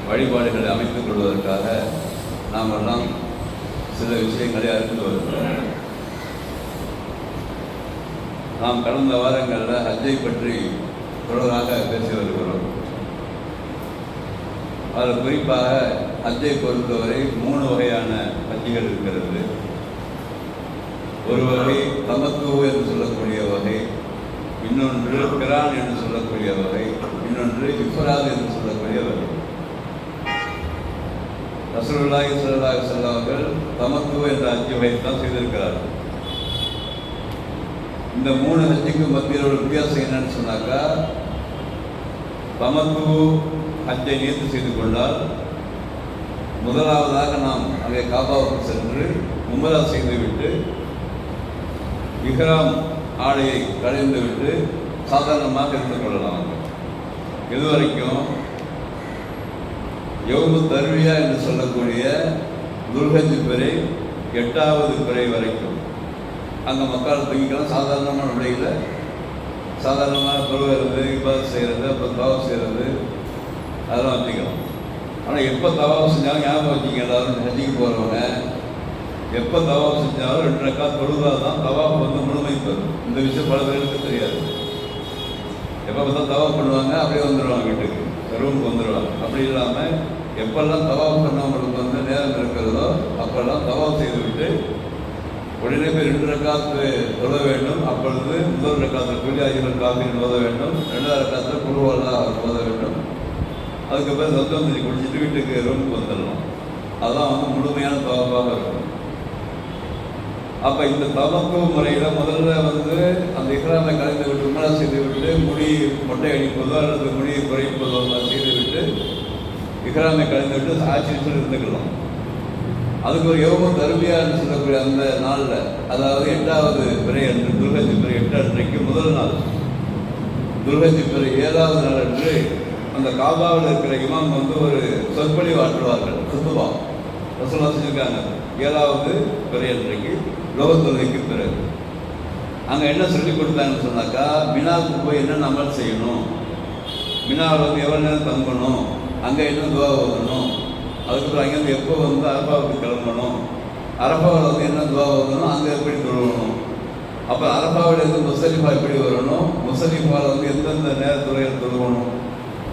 வழிபாடுகளை அமைத்துக் கொள்வதற்காக நாம் எல்லாம் சில விஷயங்களை அறிந்து வருகிறோம். நாம் கடந்த வாரங்களில் ஹஜ்ஜை பற்றி தொடராக பேசி வருகிறோம். அதில் குறிப்பாக ஹஜ்ஜை பொறுத்தவரை 3 வகையான ஹஜ்ஜிகள் இருக்கிறது. ஒரு வகை தமத்து என்று சொல்லக்கூடிய வகை, இன்னொன்று கிரான் என்று சொல்லக்கூடிய வகை, இன்னொன்று இஃப்ராத் என்று சொல்லக்கூடிய வகை. ரசூலுல்லாஹி ஸல்லல்லாஹு அலைஹி வஸல்லம் அவர்கள் தமத்து என்ற ஹஜ் வகைத்தான் செய்திருக்கிறார்கள். இந்த 3 ஹஜ்ஜுக்கு மத்தியில் ஒரு வித்தியாசம் என்னன்னு சொன்னாக்கா, தமத்து ஹஜ்ஜை நியத்து செய்து கொண்டால் முதலாவதாக நாம் அங்கே காபாவுக்கு சென்று உம்ரா செய்துவிட்டு இஹ்ராம் ஆடையை களைந்துவிட்டு சாதாரணமாக இருந்து கொள்ளலாம். இதுவரைக்கும் யௌமு தர்வியா என்று சொல்லக்கூடிய துல்ஹஜ் பிறை 8வது பிறை வரைக்கும் அங்கே மக்கள் தங்கிக்கலாம். சாதாரணமான முறையில் சாதாரணமாக தொழுகிறது, இபாதத் செய்கிறது, அப்போ தவாப் செய்கிறது, அதெல்லாம் வச்சுக்கலாம். ஆனால் எப்போ தவாப் செஞ்சாலும் ஞாபகம் வச்சுங்க, எல்லாரும் ஹஜ்ஜுக்கு போகிறவங்க எப்போ தவாப் செஞ்சாலும் 2 ரக்காத் தொழுதால் தான் தவாப் முழுமை பெறும். இந்த விஷயம் பல பேருக்கு தெரியாது. எப்போ பார்த்தா தவாப் பண்ணுவாங்க, அப்படியே வந்துடுவாங்க, வீட்டுக்கு ரூமுக்கு வந்துடுவாங்க. அப்படி இல்லாமல் எப்பெல்லாம் தவாப் பண்ணவங்களுக்கு நேரம் இருக்கிறதோ அப்பெல்லாம் தவாப் செய்துவிட்டு உடனே போய் 2 ரக்காத்து தொழ வேண்டும். அப்பொழுது முதல் ரக்காத்தில் கூலி அஜிபல் காஃபின்னு ஓத வேண்டும், 2வது ரக்காத்தில் குருவல்லா ஓத வேண்டும். அதுக்கப்புறம் சொந்தம் குடிச்சிட்டு வீட்டுக்கு ரூமுக்கு வந்துடலாம். அதுதான் முழுமையான தவாப்பாக இருக்கும். அப்போ இந்த தமக்கு முறையில் முதல்ல அந்த இஹ்ராமை கலைந்து விட்டு உம்ரா செய்து விட்டு முடி மொட்டை அடிப்பதோ அல்லது முடியை குறைப்பதோ செய்துவிட்டு இஹ்ராமை கலைந்து விட்டு ஆட்சியில் இருந்துக்கலாம். அதுக்கு ஒரு யௌமு தர்வியான்னு சொல்லக்கூடிய அந்த நாளில், அதாவது 8வது பிறை அன்று, துல்ஹஜ் பிறை 8 அன்றைக்கு முதல் நாள், துல்ஹஜ் பிறை 7வது நாள் அன்று அந்த காபாவில் இருக்கிற இமாம் ஒரு சொற்பொழிவு ஆற்றுவார்கள். குத்துபா ரசூலுல்லாஹ் செஞ்சிருக்காங்க. 7வது பிறை அன்றைக்கு லோகத்தொழுகைக்கு பிறகு அங்கே என்ன சொல்லிக் கொடுத்தாங்கன்னு சொன்னாக்கா, மினாவுக்கு போய் என்னென்ன அமல் செய்யணும், மினாவில் எவ்வளோ நேரம் தங்கணும், அங்கே என்ன துவா ஓதணும், அதுக்கப்புறம் அங்கேருந்து எப்போ அரபாவுக்கு கிளம்பணும், அரபாவில் என்ன துவா ஓதணும், அங்கே எப்படி தொழுவணும், அப்புறம் அரபாவிலேருந்து முஸ்தலிஃபா எப்படி வரணும், முஸ்தலிஃபாவில் எந்தெந்த நேரத்துறையில் தொழுவணும்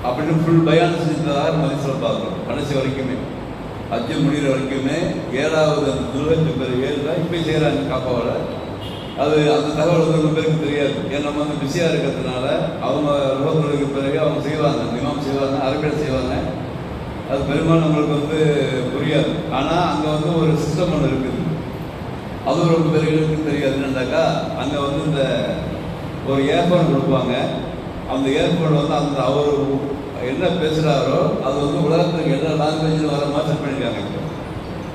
அப்படின்னு ஃபுல் பயான் செஞ்சதாக மதிசில் பார்க்கணும். கடைசி வரைக்குமே ஹஜ்ஜு முடிகிற வரைக்குமே 7வது அந்த துல்ஹஜ் பிறை 7 இப்போ செய்கிறாங்க காப்பாவில். அது அந்த தகவல் ரொம்ப பேருக்கு தெரியாது. ஏன்னா நம்ம பிஸியாக இருக்கிறதுனால அவங்க ரோஹத்துக்கு பிறகு அவங்க செய்வாங்க, இமாம் செய்வாங்க, அரபியில் செய்வாங்க. அது பெரும்பாலும் நம்மளுக்கு புரியாது. ஆனால் அங்கே ஒரு சிஸ்டம் ஒன்று இருக்குது, அது ரொம்ப பேருக்கு தெரியாது. என்னன்னாக்கா அங்கே இந்த ஒரு ஏற்பாடு கொடுப்பாங்க. அந்த ஏற்பாடு அந்த அவர் என்ன பேசுகிறாரோ அது உலகத்துக்கு எல்லா லாங்குவேஜில் வர மாதிரி செட் பண்ணியிருக்காங்க. இப்போ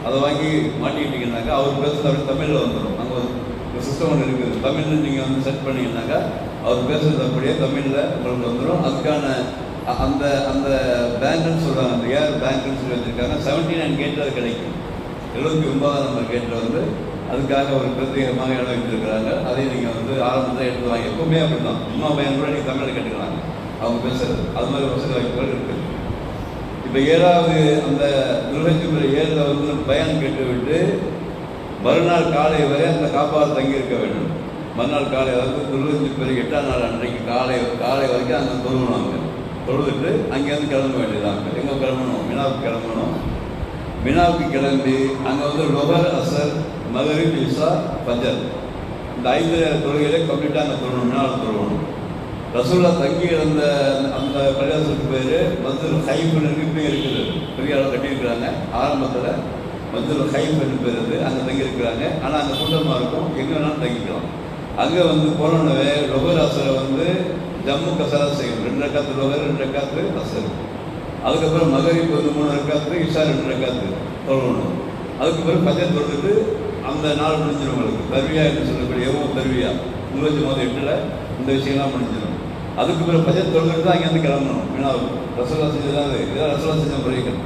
அதை வாங்கி மாட்டிக்கிட்டீங்கன்னாக்கா அவர் பேசுகிறது அப்படி தமிழில் வந்துடும். அங்கே ஒரு சிஸ்டம் ஒன்று இருக்குது. தமிழில் நீங்கள் செட் பண்ணிங்கன்னாக்கா அவர் பேசுகிறது அப்படியே தமிழில் உங்களுக்கு வந்துடும். அதுக்கான அந்த அந்த பேங்க்குன்னு சொல்கிறாங்க, அந்த ஏர் பேங்க்குன்னு சொல்லி வச்சுருக்காங்க. 79 கேட்டில் அது கிடைக்கும். 79ஆம் நம்பர் கேட்டில் அதுக்காக ஒரு பிரத்யேகமாக இடம் வைத்திருக்கிறாங்க. அதை நீங்கள் ஆரம்பத்தில் எடுத்து வாங்க. எப்பவுமே அப்படி தான், சும்மா பையன் கூட நீங்கள் தமிழில் கேட்டுக்கிறாங்க அவங்க பேசுகிறது. அது மாதிரி வசதி வாய்ப்புகள் இருக்குது. இப்போ 7வது அந்த துல்ஹஜ் பிறை 7ல் பயான் கேட்டுவிட்டு மறுநாள் காலை வரை அந்த காப்பால் தங்கியிருக்க வேண்டும். மறுநாள் காலை துல்ஹஜ் பிறை 8ஆம் நாள் அன்றைக்கு காலை வரைக்கும் அங்கே தொழுவாங்க. தொழுதுட்டு அங்கேருந்து கிளம்ப வேண்டியதாங்க. எங்கே கிளம்பணும்? மினாவுக்கு கிளம்பணும். மினாவுக்கு கிளம்பி அங்கே லொஹர், அசர், மகரிப், இஷா, ஃபஜர் இந்த 5 தொழுகையிலே கம்ப்ளீட்டாக அங்கே தொழணும், மினாவில் தொழுவணும். ரசூலுல்லாஹ் தங்கி இருந்த அந்த பிரதேசத்துக்கு பேர் மஸ்ஜிதுல் ஹைஃப்னு இப்போ இருக்குது. பெரிய அளவு கட்டியிருக்கிறாங்க. ஆரம்பத்தில் மஸ்ஜிதுல் ஹைஃப் என்று பேர், அங்கே தங்கியிருக்கிறாங்க. ஆனால் அங்கே கூட்டமாக இருக்கும், எங்கே வேணாலும் தங்கிக்கலாம். அங்கே போனோடனே லொஹர் அசரை ஜம்மு கசரா செய்யணும். 2 ரக்காத்து லொஹர், 2 ரக்காத்து அசர். அதுக்கப்புறம் மகரிப் 3 ரக்காத்து, இஷா 2 ரக்காத்து தொழணும். அதுக்கு பிறகு ஃபஜர் தொழுதுட்டு அந்த நாள் முடிஞ்சிடும். உங்களுக்கு தர்வியா என்று சொல்லக்கூடிய யௌமு தர்வியா 28 இந்த விஷயம்லாம் முடிஞ்சிடும். அதுக்கு பிறகு ஃபஜர் தொழுதுட்டு தான் அங்கேருந்து கிளம்பணும் மினாவுக்கு. ரசூலுல்லாஹ் செஞ்சதான் இதான் ரசூலுல்லாஹ் செஞ்ச முறைகள்.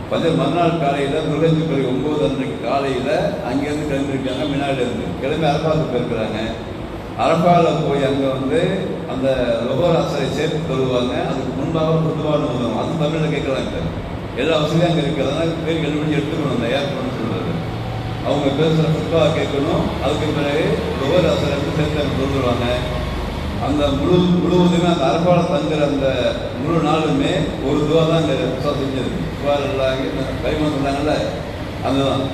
ஃபஜர் மறுநாள் காலையில் துல்ஹஜ் பிறை 9 அன்றைக்கு காலையில் அங்கேருந்து கிளம்பியிருக்காங்க. மினாவிலேருந்து கிளம்பி அரபாவுக்கு போயிருக்கிறாங்க. அரபாவில் போய் அங்கே அந்த லொஹர் அசரை சேர்த்து தொழுவாங்க. அதுக்கு முன்பாக குத்துபான்னு ஓதுவாங்க. அது தமிழில் கேட்கலாம். இப்போ எல்லா வசதியும் அங்கே இருக்கிறதுனால பேர் கண்டுபிடிச்சி எடுத்துக்கணும் அந்த ஏற்படுன்னு சொல்கிறது. அவங்க பேசுகிற ஃபுட்பாக கேட்கணும். அதுக்கு பிறகு ஒவ்வொரு அசருக்கு சேர்த்து சொல்லுவாங்க. அந்த முழுவதுமே அந்த அரபாவில் தங்குற அந்த முழு நாளுமே ஒரு துவா தான் அங்கே செஞ்சது. துவார் இல்லாங்க கைமா சொன்னாங்கல்ல, அதுதான்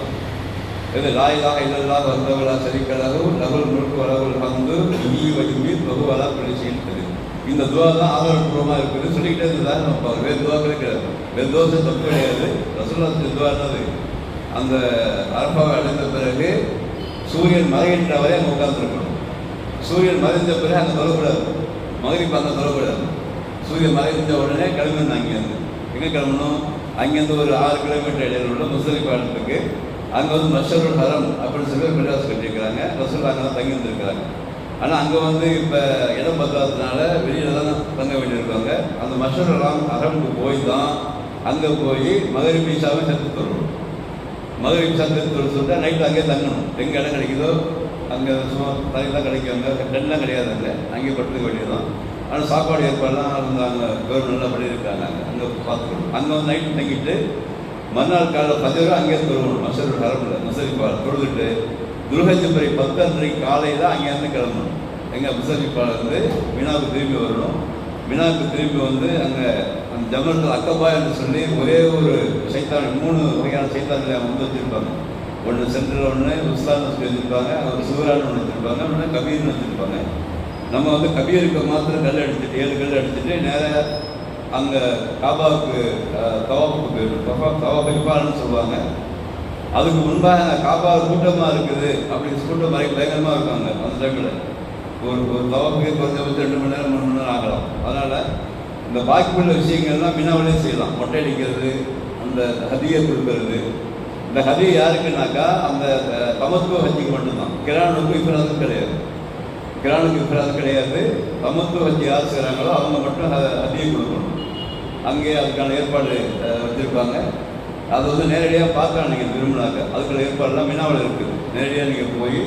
இது லாயிலாக இல்லல்லாக வந்தவளா சரிக்கலாகவும் லகுல் முழுக்க வரவுள் வந்து நீ வலிமை பகுவலா பிடிச்சிருக்குது. இந்த துவா தான் ஆதாரப்பூர்வமாக இருக்குது. சொல்லிக்கிட்டே இருந்ததாக நம்ம வேறு துவாக்களே கிடையாது. வேறு தோசை தப்பு கிடையாது. ரசூலுல்லாஹ் துவானது அந்த அரபாவை அடைந்த பிறகு சூரியன் மறைகின்ற வரை அங்கே உட்கார்ந்துருக்கணும். சூரியன் மறைந்த பிறகு அங்கே தொழக்கூடாது. மகரிப் அங்கே தொழக்கூடாது. சூரியன் மறைந்த உடனே கிளம்பணும். அங்கேருந்து எங்கே கிளம்பணும்? அங்கேருந்து ஒரு 6 கிலோமீட்டர் இடையில உள்ள முஸ்தலிஃபா இடத்துக்கு. அங்கே வந்து மஷ்அருல் ஹரம் அப்படின்னு சொல்லி மெட்ராஸ் கட்டியிருக்கிறாங்க. ரசூலுல்லாஹ் அங்கே தான் தங்கி வந்துருக்கிறாங்க. ஆனால் அங்கே இப்போ இடம் பத்தாததுனால வெளியில் தான் தங்க வேண்டியிருக்காங்க. அந்த மஷ்அருல் ஹரமுக்கு போய் தான் அங்கே போய் மகரிப் இஷாவை சேர்த்து தரணும். மகரிப் சேர்த்து சொல்லிட்டு நைட்டு அங்கேயே தங்கணும். எங்கே இடம் கிடைக்குதோ அங்கே சும்மா தலையெல்லாம் கிடைக்கும். அங்கே டென்லாம் கிடையாது. அங்கே படுத்துக்க வேண்டியதுதான். ஆனால் சாப்பாடு ஏற்பாடுலாம் வந்து அங்கே கவர்மெண்ட் நல்லா பண்ணியிருக்காங்க. அங்கே பார்த்துக்கணும். அங்கே வந்து நைட்டு தங்கிட்டு மறுநாள் காலையில் 10 ரூபா அங்கேயே தொழுவணும். மஷ்அருல் ஹரமில் முஸ்தலிஃபா தொழுதுட்டு துல்ஹஜ் 10 அன்றைக்கு காலையில் அங்கேருந்து கிளம்பணும். எங்கள் முஸ்தலிஃபாலேருந்து மினாவுக்கு திரும்பி வரணும். மினாவுக்கு திரும்பி வந்து அங்கே அந்த ஜமரத்துல் அக்கபா என்று சொல்லி ஒரே ஒரு சைத்தான் 3 வகையான சைத்தான்களை வந்து வச்சுருப்பாங்க. ஒன்று சென்ட்ரல், ஒன்று உஸ்தான்னு சொல்லி வச்சுருப்பாங்க, ஒரு சுவரான்னு ஒன்று வச்சுருப்பாங்க, ஒன்று கபீர்னு வச்சுருப்பாங்க. நம்ம வந்து கபீருக்கு மாத்திரம் கல் அடிச்சுட்டு 7 கல் அடிச்சுட்டு நேராக அங்கே காபாவுக்கு தவாப்புக்கு போயிடும். தவாப் இஃபால்னு சொல்லுவாங்க. அதுக்கு முன்பாக காபா கூட்டமாக இருக்குது. அப்படி கூட்டம் பயங்கரமாக இருக்காங்க. அந்த டைமில் ஒரு தவாப்புக்கே குறைஞ்சபட்சம் 2 மணி நேரம் 3 மணி நேரம் ஆகலாம். அதனால் இந்த பாக்கி உள்ள விஷயங்கள்லாம் மினாவிலே செய்யலாம். மொட்டை அடிக்கிறது, அந்த ஹதியை கொடுக்கறது. இந்த ஹதியை யாருக்குனாக்கா அந்த தமத்துவ ஹஜ்ஜிக்கு மட்டும்தான். கிரானுக்கும் இஃப்ராதுக்கும் கிடையாது. கிரானுக்கு இஃப்ராதும் கிடையாது. தமத்துவ ஹஜ்ஜி யார் செய்கிறாங்களோ அவங்க மட்டும் ஹதியை கொடுக்கணும். அங்கே அதுக்கான ஏற்பாடு வச்சுருப்பாங்க. அது வந்து நேரடியாக பார்க்கலாம். நீங்கள் விரும்பினாக்க அதுக்குள்ள ஏற்பாடுலாம் மினாவில் இருக்குது. நேரடியாக நீங்கள் போய்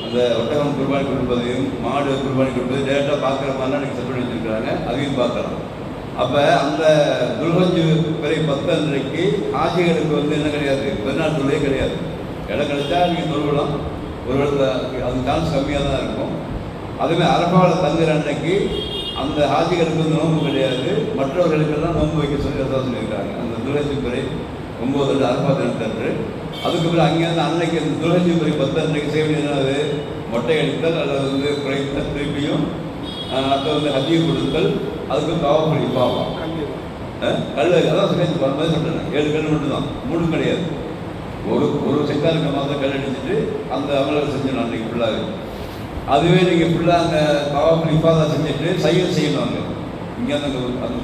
அந்த ஒட்டகம் குர்பானி கொடுப்பதையும் மாடு குர்பானி கொடுப்பதையும் டேரெக்டாக பார்க்குற மாதிரிலாம் நீங்கள் செட் பண்ணி வச்சுருக்கிறாங்க. அதையும் பார்க்கலாம். அப்போ அந்த துல்ஹஜ் பிறை 10 அன்றைக்கு ஹாஜிகளுக்கு வந்து என்ன கிடையாது, பெருநாள் தொழுகை கிடையாது. இடம் கிடைச்சா நீங்கள் தொழுகலாம். ஒரு இடத்துல அது சான்ஸ் கம்மியாக தான் இருக்கும். அதுமாதிரி அரபாவில் தங்குற அன்னைக்கு அந்த ஹாஜிகளுக்கு வந்து நோன்பு கிடையாது. மற்றவர்களுக்கெல்லாம் நோன்பு வைக்க சொல்லி தான் சொல்லியிருக்காங்க. அந்த துல்ஹஜ் பிறை 9 அரபா தினத்தன்று. அதுக்கு பிறகு அங்கேருந்து அன்னைக்கு அந்த துல்ஹஜ் பிறை 10 அன்றைக்கு செய்ய வேண்டியது மொட்டை அடித்தல் அல்லது வந்து குறைத்தல், திருப்பியும் அடுத்த வந்து ஹதியை கொடுத்தல், அதுக்கு தவாஃபுல் இஃபாதா கல். அதான் சொல்லி மாதிரி சொல்கிறேன். 7 கல் மட்டும்தான், 3 கிடையாது. ஒரு செக்காருக்கு மாத்திரம் கல் அடிச்சுட்டு அந்த அமலர் செஞ்சிடணும் அன்றைக்கி ஃபுல்லாகவே. அதுவே நீங்கள் ஃபுல்லாக அங்கே தவாஃபுல் இஃபாதா செஞ்சுட்டு சையத் செய்யணும். அங்கே இங்கே அந்த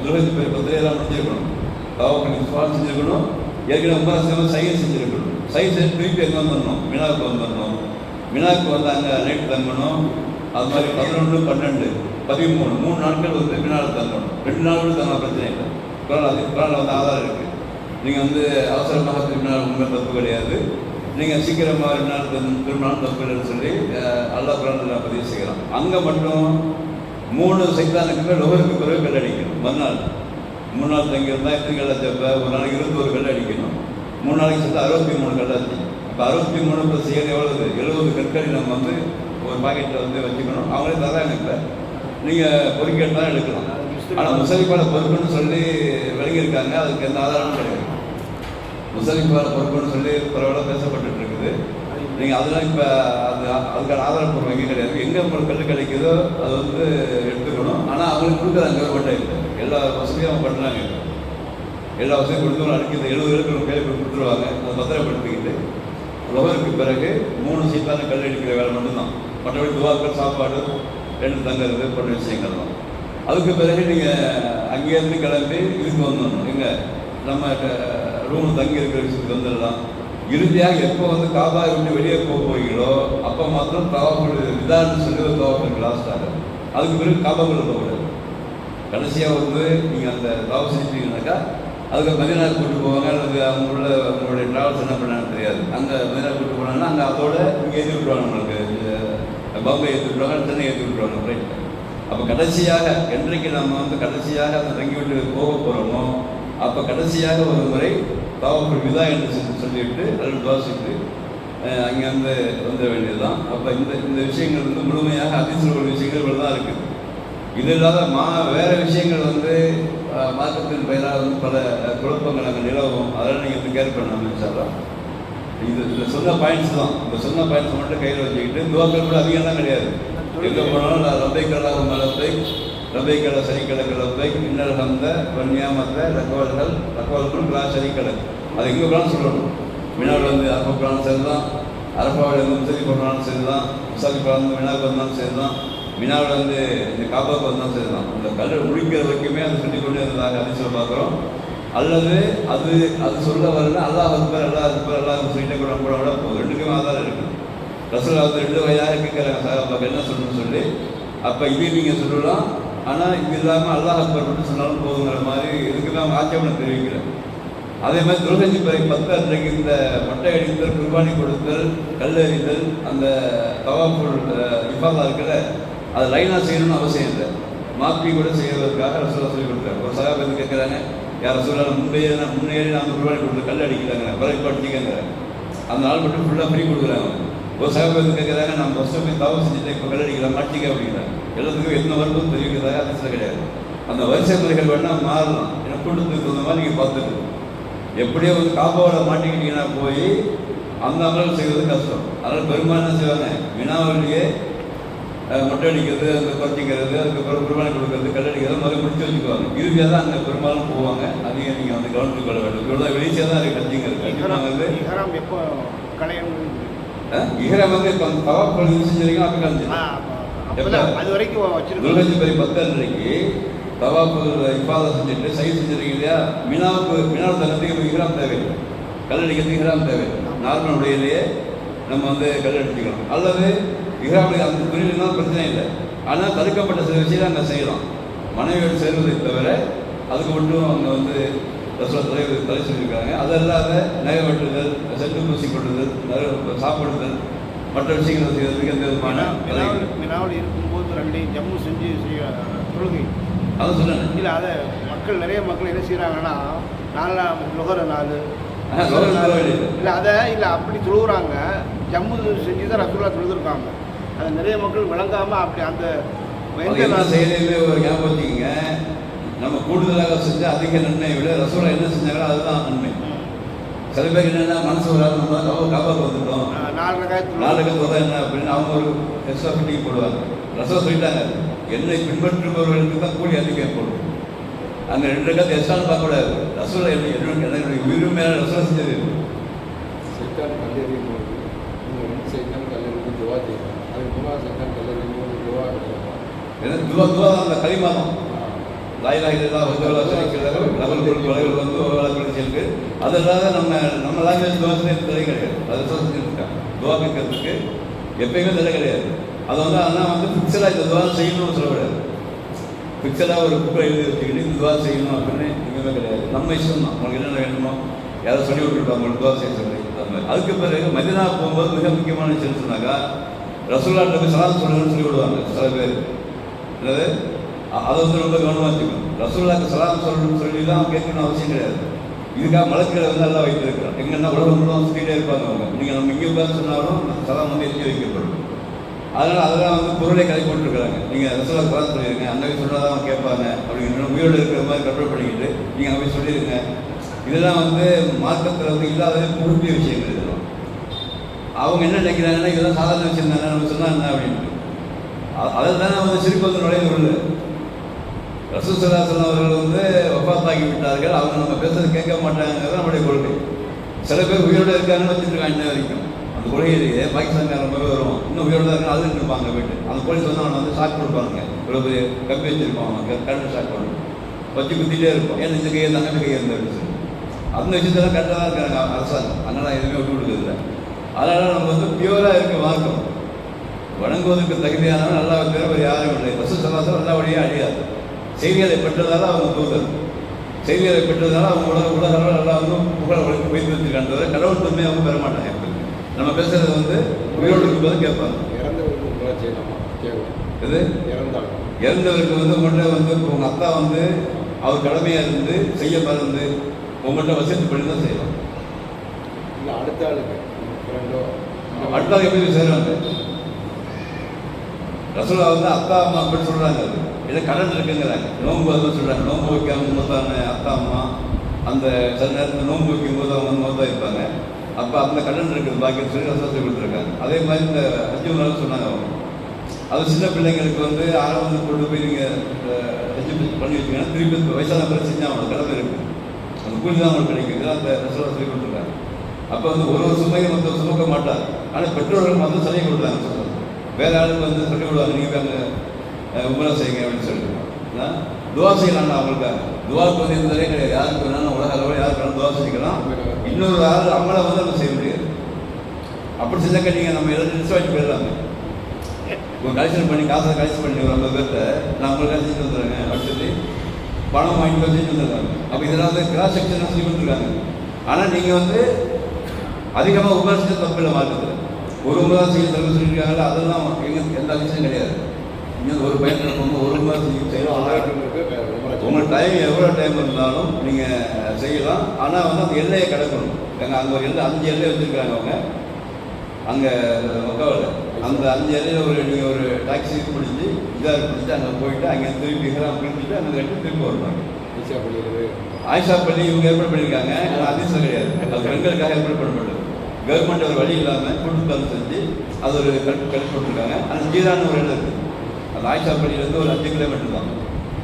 துல்ஹஜ் பிறை 10 எல்லாம் முடிஞ்சிருக்கணும். தவாஃபுல் இஃபாதா செஞ்சுருக்கணும். ஏற்கனவே உமரா சையத் செஞ்சுருக்கணும். சையத் செஞ்சு திருப்பி எங்கே வந்துடணும், மினாவுக்கு வந்துடணும். மினாவுக்கு வந்து அங்கே நைட்டு தங்கணும். அது மாதிரி 11, 12, 13 3 நாட்கள் வந்து மினாவில் தங்கணும். 2 நாட்கள் தங்க பிரச்சனை இல்லை. குரானில் வந்து ஆதாரம் இருக்குது. நீங்கள் வந்து அவசரமாக திரும்பினால் உண்மை தப்பு கிடையாது. நீங்கள் சீக்கிரமாக 2 நாள் திரும்பினாலும் தப்பு இல்லைன்னு சொல்லி அல்லாஹ் குரானில் பதிவு செய்யலாம். அங்கே மட்டும் 3 சைத்தானுக்குமே லொஹருக்கு பிறகு கல் அடிக்கணும். மறுநாள் 3 நாள் தங்கியிருந்தால் எத்தனை கல் அடிச்சப்போ ஒரு நாளைக்கு 21 கல் அடிக்கணும். 3 நாளைக்கு சேர்த்து 63 கல் அடிச்சு. இப்போ 63 + 7 எவ்வளவு? 70 கற்களை நம்ம வந்து ஒரு பாக்கெட்டில் வந்து வச்சுக்கணும். அவங்களே தராங்க. இப்போ நீங்கள் பொறுக்கேட்டு தான் எடுக்கலாம். ஆனால் முஸ்தலிஃபாவில் பொறுப்புன்னு சொல்லி விளங்கியிருக்காங்க. அதுக்கு எந்த ஆதாரமும் கிடையாது. முஸ்தலிஃபாவில் பொறுப்புன்னு சொல்லி பரவாயில்ல பேசப்பட்டு இருக்குது. நீங்கள் அதெல்லாம் இப்போ அதுக்கான ஆதாரப்பூர்வம் எங்கே கிடையாது. எங்கே உங்களுக்கு கல் கிடைக்குதோ அது வந்து எடுத்துக்கணும். ஆனால் அவங்களுக்கு கொடுக்குறாங்க கவர்மெண்ட்டாக இல்லை. எல்லா வசதியும் அவங்க பண்ணுறாங்க. எல்லா வசதியும் கொடுத்தவங்க அடுக்கிது 70 பேருக்கு கையில் கொடுத்துருவாங்க. அதை பத்திரப்படுத்திக்கிட்டு லொஹருக்கு பிறகு 3 சீத்தான கல் அடிக்கிற வேலை மட்டும்தான். மற்றபடி துவாக்கள், சாப்பாடு, 2 தங்கிறது போன்ற விஷயங்கள் தான். அதுக்கு பிறகு நீங்கள் அங்கேருந்து கிளம்பி இதுக்கு வந்துடணும். எங்கே நம்ம ரூம் தங்கி இருக்கிற விஷயத்துக்கு வந்துடலாம். இறுதியாக எப்போ வந்து காபாவை விட்டு வெளியே போகிறீங்களோ அப்போ மாத்திரம் தவாஃபுல் விதான்னு சொல்லி ஒரு தவாஃபுல் லாஸ்ட்டாக. அதுக்கு பிறகு காபாக்குள்ள போகக்கூடாது. கடைசியாக வந்து நீங்கள் அந்த தவாஃப் செஞ்சுட்டீங்கன்னாக்கா அதுக்கு மதீனா கூப்பிட்டு போவாங்க. அல்லது அவங்களுடைய ட்ராவல்ஸ் என்ன பண்ணான்னு தெரியாது. அங்கே மதீனா கூப்பிட்டு போனாங்கன்னா அங்கே அதோட இங்கே ஏற்றி விட்டுருவாங்க. நம்மளுக்கு பாம்பே ஏற்றி விட்டுருவாங்க, சென்னை ஏற்றி விட்டுருவாங்க ஃப்ளைட்டில். அப்போ கடைசியாக என்றைக்கு நம்ம வந்து கடைசியாக அந்த தங்கி விட்டு போக போகிறோமோ அப்போ கடைசியாக ஒரு முறை தவாஃபுல் விதா என்று சொல்லிவிட்டு அதில் துவா செய்து அங்கேருந்து வந்துட வேண்டியது தான். அப்போ இந்த விஷயங்கள் வந்து முழுமையாக ஹதீஸில் உள்ள விஷயங்கள் தான் இருக்குது. இது இல்லாத வேறு விஷயங்கள் வந்து மார்க்கத்தின் பெயராக வந்து பல குழப்பங்கள் அங்கே நிலவும். அதெல்லாம் நீங்கள் வந்து கேர் பண்ணாமல் வச்சாலாம். இதில் சொன்ன பாயிண்ட்ஸ் தான். இந்த சொன்ன பாயிண்ட்ஸ் மட்டும் கையில் வச்சுக்கிட்டு துவாக்கள் கூட அதிகம்லாம் கிடையாது. எங்கே போனாலும் ரப்பைக்கல்லா மலப்பை ரப்பைக்கல்ல சரிக்கலக்கு ரப்பை இன்னல் ஹம்த வன்னியாமத்தை ரக்கவல்கள் கிளா சரிக்கலை. அது எங்கே போனாலும் சொல்லணும். வினாவில் வந்து அரபா போனாலும் சரி தான், அரபாவில் வந்து முசலி போனாலும் சரி தான், முசாலி வந்து வினாவுக்கு வந்தாலும் சரி தான், வினாவில் வந்து இந்த காபாவுக்கு வந்தாலும் சரி தான். அந்த கல் முடிக்கிற வரைக்குமே அதை சொல்லி கொண்டு இருந்ததாக அதிசயம் பார்க்குறோம். அல்லது அது சொல்ல வரல அல்லாஹ் அக்பர் சொல்லிட்டே கூட விட போதும். ரெண்டுக்குமே ஆதாரம் இருக்குது. ரசூல் வந்து 2 வயதாக கேட்குறாங்க சாஹாபாக்கு என்ன சொல்லணும்னு சொல்லி. அப்போ இது நீங்கள் சொல்லலாம், ஆனால் இது இல்லாமல் அல்லாஹ் அக்பர் மட்டும் சொன்னாலும் போதுங்கிற மாதிரி இதுக்குமே அவங்க ஆட்சேபனை தெரிவிக்கிறேன். அதே மாதிரி துல்ஹஜ் பிறை 10 அன்றைக்கு இந்த மொட்டை அடித்தல், குர்பானி கொடுத்தல், கல்லறிதல், அந்த தவாஃபுல் இஃபாதா இருக்குல்ல, அது லைனாக செய்யணும்னு அவசியம் இல்லை. மாப்பி கூட செய்வதற்காக ரசூலா சொல்லி கொடுத்தாரு. ஒரு சகாபா வந்து கேட்குறாங்க, யார் ரசூலா முன்னேறி நான் குர்பானி கொடுத்து கல் அடிக்கிறாங்க, பிறகு அடிச்சிக்கங்க. அந்த நாள் மட்டும் ஃபுல்லாக ஃப்ரீ கொடுக்குறாங்க. ஒரு சகாபா வந்து கேட்குறாங்க, நான் ஃபஸ்ட்டு போய் தவா செஞ்சுட்டு இப்போ கல் அடிக்கலாம் மாட்டிக்க அப்படிங்கிறாங்க. எல்லாத்துக்கும் எந்த வருடம் தெரிவிக்கிறதாக அதிசயம் கிடையாது. அந்த வரிசை முறைகள் வேணால் மாறலாம். ஏன்னா கூட்டத்துக்கு தகுந்த மாதிரி நீங்கள் பார்த்துட்டு எப்படியோ வந்து காப்பாவோட மாட்டிக்கிட்டீங்கன்னா போய் அந்த அமல் செய்வது கஷ்டம். அதனால் பெரும்பாலும் என்ன செய்வாங்க, வினாவிலேயே மொட்டை அடிக்கிறது, அந்த குறைச்சிக்கிறது, அதுக்கப்புறம் குர்பானி கொடுக்கறது, கல்லடிக்கிறது மாதிரி முடிச்சு வச்சுக்குவாங்க. இறுதியாக தான் அங்கே பெரும்பாலும் போவாங்க. அதையும் நீங்கள் வந்து கவனித்துக் கொள்ள வேண்டும். இவ்வளோ வெளிச்சமாக தான் இருக்குது கட்சிங்கிறது. வந்து இஹ்ராம் வந்து தவாஃப் செஞ்சிருக்கீங்க அப்போ கழிச்சு அது வரைக்கும் துல்ஹஜ் பிறை 10 அன்றைக்கு தவாஃப் இஃபாதா செஞ்சுட்டு சை செஞ்சிருக்கீங்க இல்லையா, வினாவில் தரத்துக்கு இஹ்ராம் தேவையில்லை, கல்லடிக்கிறதுக்கு இஹ்ராம் தேவையில்லை. நார்மல் உடையிலேயே நம்ம வந்து கல்லடிச்சிக்கலாம். அல்லது இஹ்ராம் அந்த துணியில்னா பிரச்சனை இல்லை. ஆனால் தடுக்கப்பட்ட சில விஷயம் அங்கே செய்யலாம். மனைவியோடு சேர்வதை தவிர அதுக்கு மட்டும் அங்கே வந்து தலை சொல்லியிருக்காங்க. அது இல்லாத நகை வெட்டுதல், சென்று பூசி கொள்ளுதல், சாப்பிடுதல், மற்ற விஷயங்கள் செய்வதற்கு எந்த விதமான வினாவில் இருக்கும்போது 2 ஜம்மு செஞ்சு தொழுகை அதை சொல்லுங்க. இல்லை அதை நிறைய மக்கள் என்ன செய்கிறாங்கன்னா 4 நுகர 4 இல்லை இல்லை அப்படி தொழுகிறாங்க. ஜம்மு செஞ்சு தான் ரசூலா தொழுதுருக்காங்க. அதை நிறைய மக்கள் விளங்காமல் அப்படி அந்த செயலையுமே ஒரு ஞாபகம் வச்சுக்கிங்க. நம்ம கூடுதலாக செஞ்சு அதிக நன்மை விட ரசூலா என்ன செஞ்சாங்களோ அதுதான் நன்மை. சில பேர் என்னென்னா மனசு வராது, நம்ம காப்பாற்ற வந்துட்டோம் 4 ரகத்து என்ன அப்படின்னு அவங்க ஒரு எக்ஸ்ட்ரா ஃபிட்டிங் போடுவாங்க. ரசூலா சொல்லிட்டாங்க, என்னை பின்பற்றுபவர்களுக்கு தான் கூலி அதிகம் போடும். அங்கே 2 ரகத்து எக்ஸ்ட்ரான்னு பார்க்கக்கூடாது. ரசூலா என்னுடைய உயிரும் மேலே ரசூலா செஞ்சது. சைத்தான் கல்லறியும் போது சைத்தான் கல்லறியும் துவா செய்யலாம். அதுக்கு சைத்தான் கல்லறியும் போது துவா கிடையாது. துவா அந்த களிமா தான். லாயிலாக வலைகள் வந்து வழக்கு அதெல்லாம் நம்ம லாங்குவேஜ் துவாசனை தடை கிடையாது. அதை செஞ்சுருக்காங்க. துவா கேட்கறதுக்கு எப்பயுமே தடை கிடையாது. அதை வந்து ஆனால் வந்து ஃபிக்ஸடாக இந்த துவா செய்யணும்னு சொல்ல கிடையாது. ஃபிக்ஸடாக ஒரு புக்கை எழுதி வச்சுக்கிட்டு இந்த துவா செய்யணும் அப்படின்னு எங்கேயுமே கிடையாது. நம்ம இஷ்டம் தான். உங்களுக்கு என்னென்ன வேணுமோ யாரும் சொல்லி விட்டுருப்பாங்க, உங்களுக்கு துவா செய்ய சொல்லி. அதுக்கு பிறகு மதினா போகும்போது மிக முக்கியமான விஷயம் சொன்னாக்கா ரசூலுல்லாஹ் போய் சலாம் சொல்லணும்னு சொல்லி விடுவாங்க சில பேர். அதாவது அதை வந்து ரொம்ப கவனமாக வச்சுக்கணும். ரசூலுல்லாஹ்க்கு சலாம் சொல்லணும்னு சொல்லி தான் கேட்கணும்னு அவசியம் கிடையாது. இதுக்காக மலக்குகளை வந்து நல்லா வைத்திருக்கிறோம். எங்கன்னா உலகம் முழுவதும் சுற்றிகிட்டே இருப்பாங்க அவங்க. நீங்கள் நம்ம இங்கே உட்காந்து சொன்னாலும் சலாம் வந்து எத்தி வைக்கப்படும். அதனால் அதெல்லாம் வந்து பொருளை கலை போட்டுருக்குறாங்க. நீங்கள் ரசூலுல்லாஹ் சலாம் சொல்லிடுங்க, அங்கே போய் சொன்னால் தான் அவங்க கேட்பாங்க அப்படிங்கிற உயிரோடு இருக்கிற மாதிரி கண்ட்ரோல் பண்ணிக்கிட்டு நீங்கள் அங்கே போய் சொல்லிடுங்க. இதெல்லாம் வந்து மார்க்கத்தில் வந்து இல்லாத பொருத்திய விஷயங்கள். இதெல்லாம் அவங்க என்ன நினைக்கிறாங்கன்னா இதெல்லாம் சாதாரண விஷயம் தானே, நம்ம சொன்னால் என்ன அப்படின்ட்டு அதில் தானே வந்து சிரிப்பு வந்து நுழைய வருது. ரசூல் ஸல்லல்லாஹு அலைஹி வஸல்லம் அவர்கள் வந்து வஃபாத்தாகி விட்டார்கள். அவங்க நம்ம பேசுறது கேட்க மாட்டாங்கிறது நம்முடைய கொள்கை. சில பேர் உயிரோடு இருக்காங்கன்னு வச்சுட்டு இருக்காங்க இன்ன வரைக்கும். அந்த கொள்கையிலேயே பாகிஸ்தான்காரன் ரொம்ப வரும், இன்னும் உயிரோடு தான் இருக்காங்க, அழுதுட்டு இருப்பாங்க போயிட்டு. அந்த போலீஸ் வந்து அவனை வந்து ஷாக் கொடுப்பாங்க. இவ்வளோ பெரிய கம்பி வச்சுருப்பாங்க, கரண்ட் ஷாக் பண்ணணும் வச்சு குத்திட்டே இருப்போம். ஏன்னா இந்த கையை தங்க கையை இருந்துச்சு. அந்த விஷயத்தெல்லாம் கரெக்டாக தான் இருக்காங்க அரசாங்கம். அதனால் எதுவுமே விட்டு கொடுக்குறதில்ல. அதனால் நம்ம வந்து பியூராக இருக்க மார்க்கம் வணங்குவதற்கு தகுதியானவன் நல்லா வேறு யாரும் இல்லை. ரசூல் ஸல்லல்லாஹு அலைஹி வஸல்லம் நல்லா வழியாக அழியாது. செய்திகளை பெற்றதால அவங்க தூதர், செய்திகளை பெற்றதால அவங்க உலக நல்லா வந்து புகழ வழக்கு வைத்து வச்சிருக்காங்க. கடவுள் தன்மை அவங்க பெற மாட்டாங்க. நம்ம பேசுறது வந்து உயிரோடு இருக்கும்போது கேட்பாங்க. இறந்தவருக்கு இது இறந்தவருக்கு வந்து உங்கள்கிட்ட வந்து உங்கள் அத்தா வந்து அவர் கடமையாக இருந்து செய்ய மறந்து உங்கள்கிட்ட வசதி பண்ணி தான் செய்யலாம். இல்லை அடுத்த ஆளுக்கு ஃப்ரெண்டோ அடுத்த ஆள் எப்படி செய்கிறாங்க? ரசூலா வந்து அப்பா அம்மா அப்படி சொல்கிறாங்க. அது இல்லை கடன் இருக்குங்கிறாங்க. நோன்பு அதுதான் சொல்கிறாங்க. நோன்பு வைக்காம மூத்தான அப்பா அம்மா அந்த சில நேரத்தில் நோன்பு வைக்கும் போது அவங்க வந்து மௌத்தா இருப்பாங்க. அப்போ அந்த கடன் இருக்குது பாக்கி சொல்லி ரசத்தை கொடுத்துருக்காங்க. அதே மாதிரி இந்த ஹஜ்ஜு நாள் சொன்னாங்க அவங்க. அது சின்ன பிள்ளைங்களுக்கு வந்து ஆரம்பத்து கொண்டு போய் நீங்கள் ஹஜ்ஜு பண்ணி வச்சிங்கன்னா திருப்பி வயசான பிறகு செஞ்சால் அவங்களுக்கு கடமை இருக்குது. அந்த கூலி தான் அவங்களுக்கு கிடைக்குது. அந்த ரசோலா சொல்லி கொடுத்துருக்காங்க. அப்போ வந்து ஒரு சுமையை மொத்தம் சுமக்க மாட்டார். ஆனால் பெற்றோர்கள் மொத்தம் சலுகை கொடுத்தாங்க. சொல்லுவாங்க வேறு ஆளுக்கு வந்து சொல்லி கொடுவாங்க. நீங்கள் அங்கே உமரா செய்யுங்க அப்படின்னு சொல்லிட்டு துவா செய்யலாம். அவங்களுக்காக துவாக்கு வந்து எந்த தடையும் கிடையாது. யாருக்கு வேணாலும் உலக அளவில் யாருக்கு வேணாலும் துவா செஞ்சுக்கலாம். இன்னொரு ஆள் அம்மளை வந்து நம்ம செய்ய முடியாது. அப்படி செஞ்சாக்க நீங்கள் நம்ம எதாவது டிஸ்வாய்ட் போயிடலாமே. ஒரு கலெக்ஷன் பண்ணி காசை கலெக்ஷன் பண்ணி ஒரு 50 பேர்கிட்ட நான் உங்களுக்கு செஞ்சு வந்துடுறேங்க அப்படின்னு சொல்லி பணம் வாங்கிட்டு செஞ்சு வந்துருக்காங்க. அப்போ இதெல்லாம் வந்து கிராஸ் செக்ஷன் சொல்லி கொடுத்துருக்காங்க. ஆனால் நீங்கள் வந்து அதிகமாக உபரிச்சு தப்பு இல்லை மார்க்கத்தில். ஒரு உமரா செய்ய தப்பு சொல்லியிருக்காங்களா அதெல்லாம் எந்த விஷயம் கிடையாது. நீங்கள் ஒரு பையன் நடக்கணும் ஒரு உமரா செய்யலாம். உங்கள் டைம் எவ்வளோ டைம் இருந்தாலும் நீங்கள் செய்யலாம். ஆனால் வந்து அந்த எல்லையை கிடக்கணும். அங்கே ஒரு 5 எல்லை வச்சுருக்காங்க அவங்க அங்கே மக்காவில். அந்த 5 எல்லையில் நீங்கள் ஒரு டாக்ஸி பிடிச்சி இதாக பிடிச்சிட்டு அங்கே போயிட்டு அங்கே திருப்பி பிடிச்சிட்டு அங்கே கட்டி திருப்பி வருவாங்க. ஆயிஷா பள்ளி இவங்க ஏற்பாடு பண்ணியிருக்காங்க. ஆனால் அதிசயம் கிடையாது. அது பெண்களுக்காக ஏற்பாடு பண்ண மாட்டேது. கவர்மெண்ட் ஒரு வழி இல்லாமல் கூட்டுத்தரம் செஞ்சு அது ஒரு கட்டு போட்டிருக்காங்க. ஆனால் ஜீரான ஒரு இடம் இருக்குது. அந்த ஆயிஷா பள்ளியிலேருந்து ஒரு 5 கிலோமீட்டர் தான்.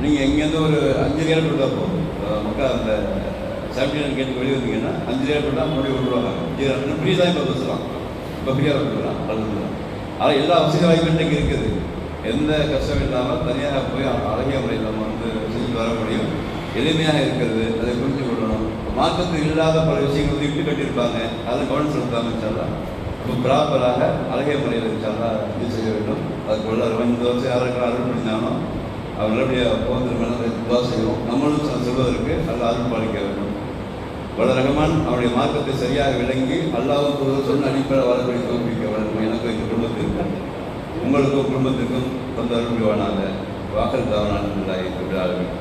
நீங்கள் இங்கேருந்து ஒரு 5 கிலோமீட்டர் தான் போகும். மக்கள் அந்த 17 கேட்டு வெளியே வந்தீங்கன்னா 5 கிலோமீட்டர் தான் முன்னாடி விட்டுருவாங்க. ஜீரான ஃப்ரீ தான் இப்போ பேசலாம். இப்போ ஃப்ரீயாக விட்டுருலாம் வளர்ந்துலாம். ஆனால் எல்லா வசதி வாய்ப்புகளும் இருக்குது. எந்த கஷ்டம் இல்லாமல் தனியாக போய் அழகிய முறையில் நம்ம வந்து செஞ்சு வர முடியும். எளிமையாக இருக்கிறது. அதை புரிஞ்சு கொள்ளணும். மார்க்கத்தில் இல்லாத பல விஷயங்கள் வந்து இட்டு கட்டியிருப்பாங்க. அதை கவனம் செலுத்தாமல் இருச்சாலாம். அப்போ ப்ராப்பராக அழகிய முறையில் இருச்சாலா இது செய்ய வேண்டும். அதுக்குள்ள 5 வருஷம் யாருக்கு அருள் பண்ணினாலும் அவர் நல்லபடியாக போகிற மேலே துவா செய்வோம். நம்மளும் சொல்வதற்கு அல்ல அருள் பாலிக்க வேண்டும். வல்ல ரஹ்மான் அவருடைய மார்க்கத்தை சரியாக விளங்கி அல்லாஹ்வுக்கு சொன்ன அடிப்படை வரக்கூடிய தோல்விக்க வளரும். எனக்கும் எங்கள் குடும்பத்திற்கும் உங்களுக்கும் குடும்பத்திற்கும் கொஞ்சம் அருள் புரிவானாக. வாக்கல் தாவனான்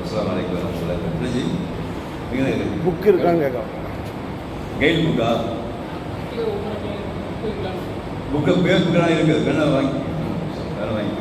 அஸ்ஸலாமு அலைக்கும் வரஹ்மத்துல்லாஹி வபரகாத்துஹு. புக் இருக்கான்னு கேட்கலாம். கைடு புக்கா புக்கை பேர் புக்கெல்லாம் இருக்குது. வேணா வாங்கி வேணா வாங்கி